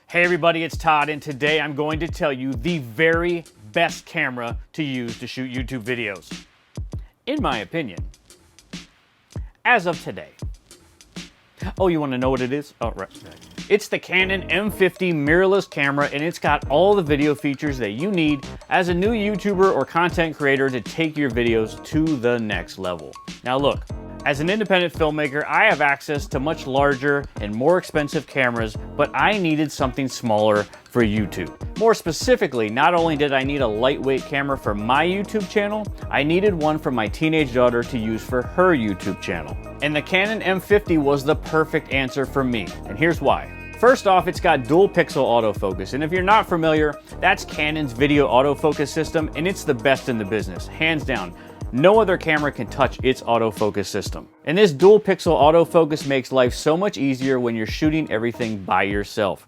Hey everybody, it's Todd, and today I'm going to tell you the very best camera to use to shoot YouTube videos, in my opinion, as of today. Oh, you want to know what it is? Oh, right. It's the Canon M50 mirrorless camera, and it's got all the video features that you need as a new YouTuber or content creator to take your videos to the next level. Now look, as an independent filmmaker, I have access to much larger and more expensive cameras, but I needed something smaller for YouTube. More specifically, not only did I need a lightweight camera for my YouTube channel, I needed one for my teenage daughter to use for her YouTube channel. And the Canon M50 was the perfect answer for me, and here's why. First off, it's got dual pixel autofocus, and if you're not familiar, that's Canon's video autofocus system, and it's the best in the business, hands down. No other camera can touch its autofocus system. And this dual pixel autofocus makes life so much easier when you're shooting everything by yourself.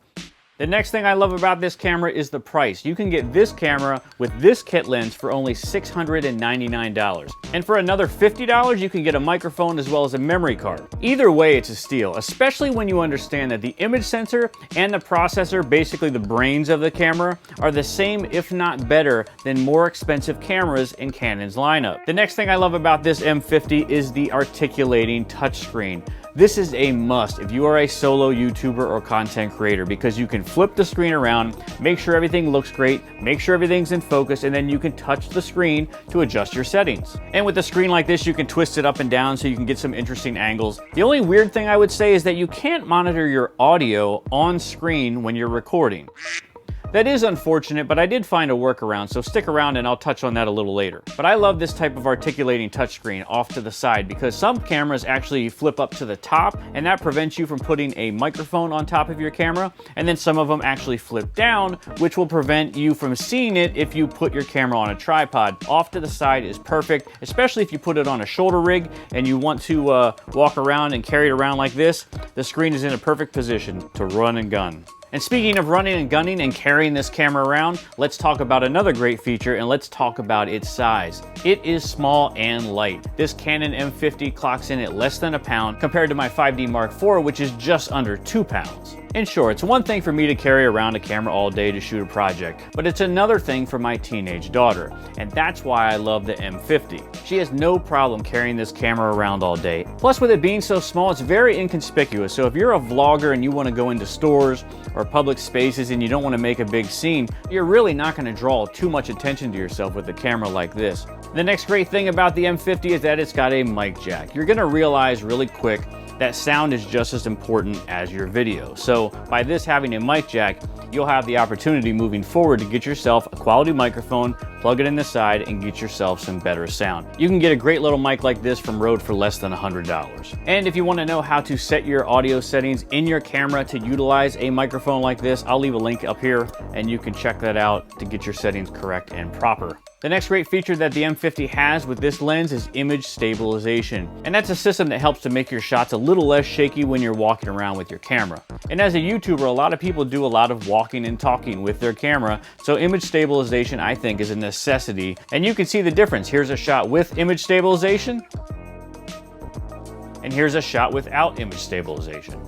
The next thing I love about this camera is the price. You can get this camera with this kit lens for only $699. And for another $50, you can get a microphone as well as a memory card. Either way, it's a steal, especially when you understand that the image sensor and the processor, basically the brains of the camera, are the same, if not better, than more expensive cameras in Canon's lineup. The next thing I love about this M50 is the articulating touchscreen. This is a must if you are a solo YouTuber or content creator, because you can flip the screen around, make sure everything looks great, make sure everything's in focus, and then you can touch the screen to adjust your settings. And with a screen like this, you can twist it up and down so you can get some interesting angles. The only weird thing I would say is that you can't monitor your audio on screen when you're recording. That is unfortunate, but I did find a workaround, so stick around and I'll touch on that a little later. But I love this type of articulating touchscreen off to the side, because some cameras actually flip up to the top, and that prevents you from putting a microphone on top of your camera, and then some of them actually flip down, which will prevent you from seeing it if you put your camera on a tripod. Off to the side is perfect, especially if you put it on a shoulder rig and you want to walk around and carry it around like this. The screen is in a perfect position to run and gun. And speaking of running and gunning and carrying this camera around, let's talk about another great feature, and let's talk about its size. It is small and light. This Canon M50 clocks in at less than a pound compared to my 5D Mark IV, which is just under 2 pounds. And sure, it's one thing for me to carry around a camera all day to shoot a project, but it's another thing for my teenage daughter, and that's why I love the M50. She has no problem carrying this camera around all day. Plus, with it being so small, it's very inconspicuous, so if you're a vlogger and you want to go into stores or public spaces and you don't want to make a big scene, you're really not going to draw too much attention to yourself with a camera like this. The next great thing about the M50 is that it's got a mic jack. You're going to realize really quick that sound is just as important as your video. So by this having a mic jack, you'll have the opportunity moving forward to get yourself a quality microphone, plug it in the side, and get yourself some better sound. You can get a great little mic like this from Rode for less than $100. And if you want to know how to set your audio settings in your camera to utilize a microphone like this, I'll leave a link up here and you can check that out to get your settings correct and proper. The next great feature that the M50 has with this lens is image stabilization. And that's a system that helps to make your shots a little less shaky when you're walking around with your camera. And as a YouTuber, a lot of people do a lot of walking and talking with their camera, so image stabilization, I think, is a necessity. And you can see the difference. Here's a shot with image stabilization, and here's a shot without image stabilization.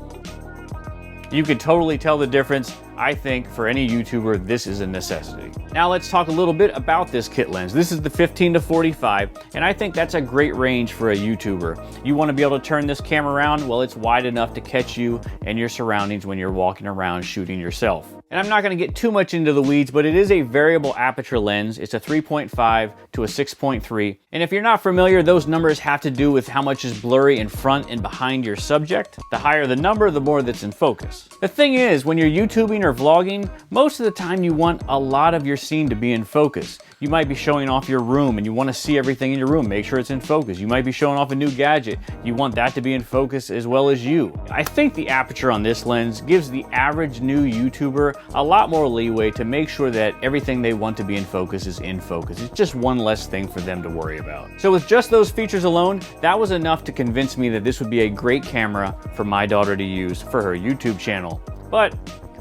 You can totally tell the difference. I think for any YouTuber, this is a necessity. Now let's talk a little bit about this kit lens. This is the 15 to 45, and I think that's a great range for a YouTuber. You want to be able to turn this camera around, well, it's wide enough to catch you and your surroundings when you're walking around shooting yourself. And I'm not going to get too much into the weeds, but it is a variable aperture lens. It's a 3.5 to a 6.3. And if you're not familiar, those numbers have to do with how much is blurry in front and behind your subject. The higher the number, the more that's in focus. The thing is, when you're YouTubing or vlogging, most of the time you want a lot of your scene to be in focus. You might be showing off your room and you want to see everything in your room, make sure it's in focus. You might be showing off a new gadget. You want that to be in focus as well as you. I think the aperture on this lens gives the average new YouTuber a lot more leeway to make sure that everything they want to be in focus is in focus. It's just one less thing for them to worry about. So with just those features alone, that was enough to convince me that this would be a great camera for my daughter to use for her YouTube channel. But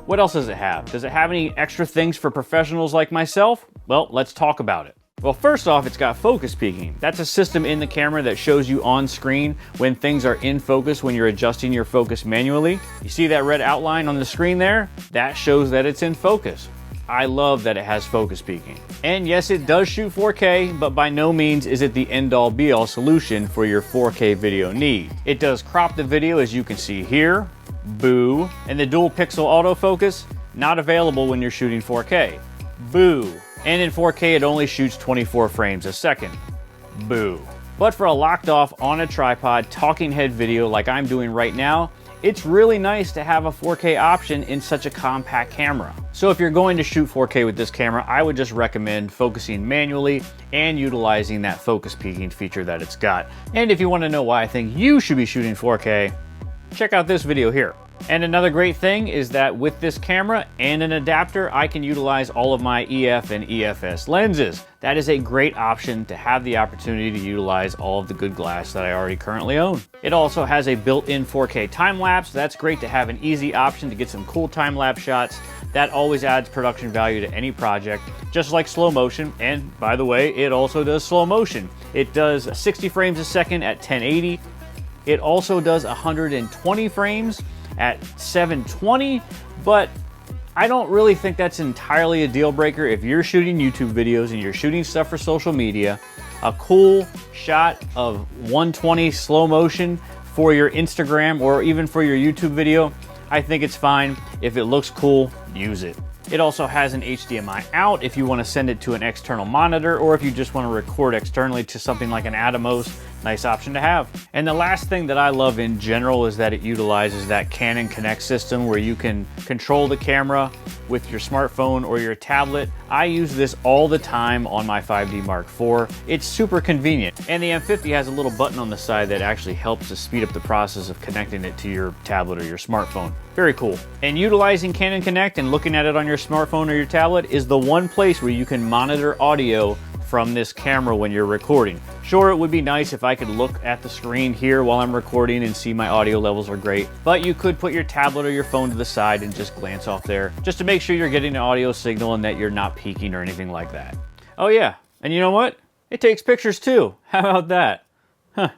what else does it have? Does it have any extra things for professionals like myself? Well, let's talk about it. Well, first off, it's got focus peaking. That's a system in the camera that shows you on screen when things are in focus when you're adjusting your focus manually. You see that red outline on the screen there? That shows that it's in focus. I love that it has focus peaking. And yes, it does shoot 4K, but by no means is it the end-all be-all solution for your 4K video need. It does crop the video, as you can see here. Boo. And the dual pixel autofocus, not available when you're shooting 4K. Boo. And in 4K, it only shoots 24 frames a second. Boo. But for a locked off on a tripod talking head video like I'm doing right now, it's really nice to have a 4K option in such a compact camera. So if you're going to shoot 4K with this camera, I would just recommend focusing manually and utilizing that focus peaking feature that it's got. And if you want to know why I think you should be shooting 4K, check out this video here. And another great thing is that with this camera and an adapter, I can utilize all of my EF and EFS lenses. That is a great option to have the opportunity to utilize all of the good glass that I already currently own. It also has a built-in 4K time lapse. That's great to have an easy option to get some cool time lapse shots. That always adds production value to any project, just like slow motion. And by the way, it also does slow motion. It does 60 frames a second at 1080. It also does 120 frames at 720, but I don't really think that's entirely a deal breaker. If you're shooting YouTube videos and you're shooting stuff for social media, a cool shot of 120 slow motion for your Instagram or even for your YouTube video, I think it's fine. If it looks cool, use it. It also has an HDMI out if you want to send it to an external monitor, or if you just want to record externally to something like an Atomos. Nice option to have. And the last thing that I love in general is that it utilizes that Canon Connect system where you can control the camera with your smartphone or your tablet. I use this all the time on my 5D Mark IV. It's super convenient. And the M50 has a little button on the side that actually helps to speed up the process of connecting it to your tablet or your smartphone. Very cool. And utilizing Canon Connect and looking at it on your smartphone or your tablet is the one place where you can monitor audio from this camera when you're recording. Sure, it would be nice if I could look at the screen here while I'm recording and see my audio levels are great, but you could put your tablet or your phone to the side and just glance off there just to make sure you're getting an audio signal and that you're not peaking or anything like that. Oh yeah, and you know what? It takes pictures too. How about that? Huh,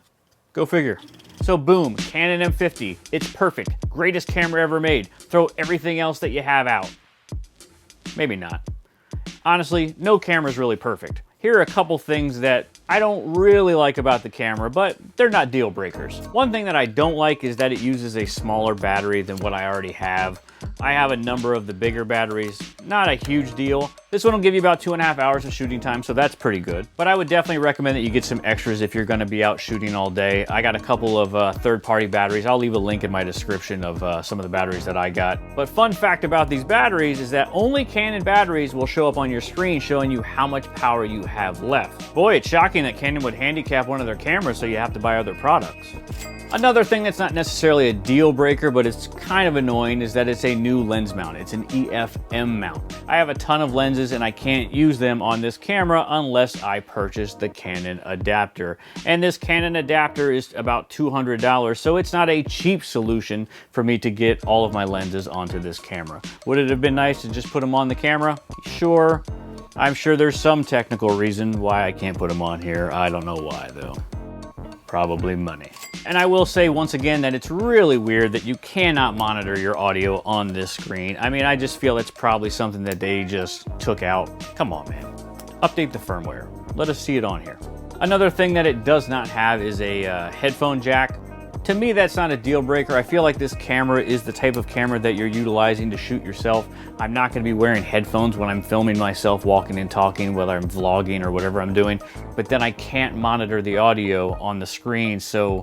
go figure. So boom, Canon M50. It's perfect. Greatest camera ever made. Throw everything else that you have out. Maybe not. Honestly, no camera's really perfect. Here are a couple things that I don't really like about the camera, but they're not deal breakers. One thing that I don't like is that it uses a smaller battery than what I already have. I have a number of the bigger batteries, not a huge deal. This one will give you about 2.5 hours of shooting time, so that's pretty good. But I would definitely recommend that you get some extras if you're gonna be out shooting all day. I got a couple of third-party batteries. I'll leave a link in my description of some of the batteries that I got. But fun fact about these batteries is that only Canon batteries will show up on your screen showing you how much power you have left. Boy, it's shocking that Canon would handicap one of their cameras so you have to buy other products. Another thing that's not necessarily a deal breaker, but it's kind of annoying, is that it's a new lens mount. It's an EFM mount. I have a ton of lenses and I can't use them on this camera unless I purchase the Canon adapter. And this Canon adapter is about $200, so it's not a cheap solution for me to get all of my lenses onto this camera. Would it have been nice to just put them on the camera? Sure. I'm sure there's some technical reason why I can't put them on here. I don't know why though. Probably money. And I will say once again that it's really weird that you cannot monitor your audio on this screen. I mean, I just feel it's probably something that they just took out. Come on, man. Update the firmware. Let us see it on here. Another thing that it does not have is a headphone jack. To me, that's not a deal breaker. I feel like this camera is the type of camera that you're utilizing to shoot yourself. I'm not gonna be wearing headphones when I'm filming myself walking and talking, whether I'm vlogging or whatever I'm doing, but then I can't monitor the audio on the screen, so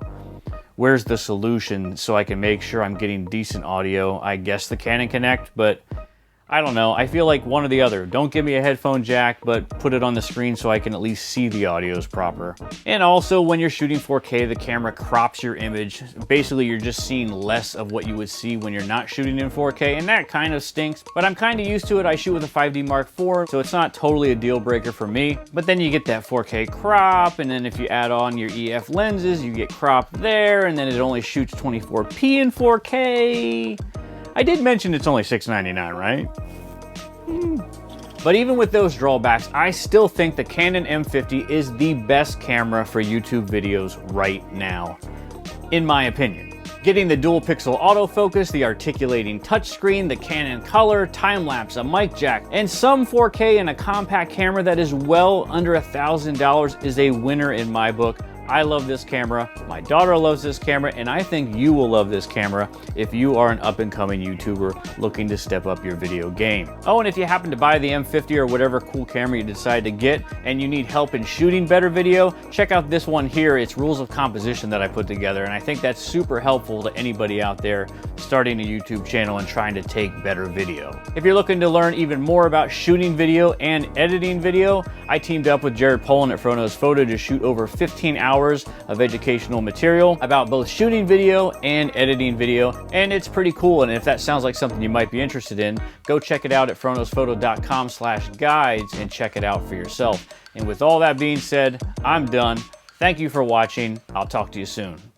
where's the solution so I can make sure I'm getting decent audio? I guess the Canon Connect, but I don't know. I feel like one or the other. Don't give me a headphone jack, but put it on the screen so I can at least see the audios proper. And also, when you're shooting 4K, the camera crops your image. Basically, you're just seeing less of what you would see when you're not shooting in 4K, and that kind of stinks, but I'm kind of used to it. I shoot with a 5D Mark IV, so it's not totally a deal breaker for me. But then you get that 4K crop, and then if you add on your EF lenses, you get crop there, and then it only shoots 24p in 4K. I did mention it's only $6.99, right? But even with those drawbacks, I still think the Canon M50 is the best camera for YouTube videos right now, in my opinion. Getting the dual pixel autofocus, the articulating touchscreen, the Canon color, time lapse, a mic jack, and some 4K and a compact camera that is well under $1,000 is a winner in my book. I love this camera, my daughter loves this camera, and I think you will love this camera if you are an up-and-coming YouTuber looking to step up your video game. Oh, and if you happen to buy the M50 or whatever cool camera you decide to get and you need help in shooting better video, check out this one here. It's rules of composition that I put together, and I think that's super helpful to anybody out there starting a YouTube channel and trying to take better video. If you're looking to learn even more about shooting video and editing video, I teamed up with Jared Poland at Fronos Photo to shoot over 15 hours of educational material about both shooting video and editing video, and it's pretty cool. And if that sounds like something you might be interested in, go check it out at fronosphoto.com/guides and check it out for yourself. And with all that being said, I'm done. Thank you for watching. I'll talk to you soon.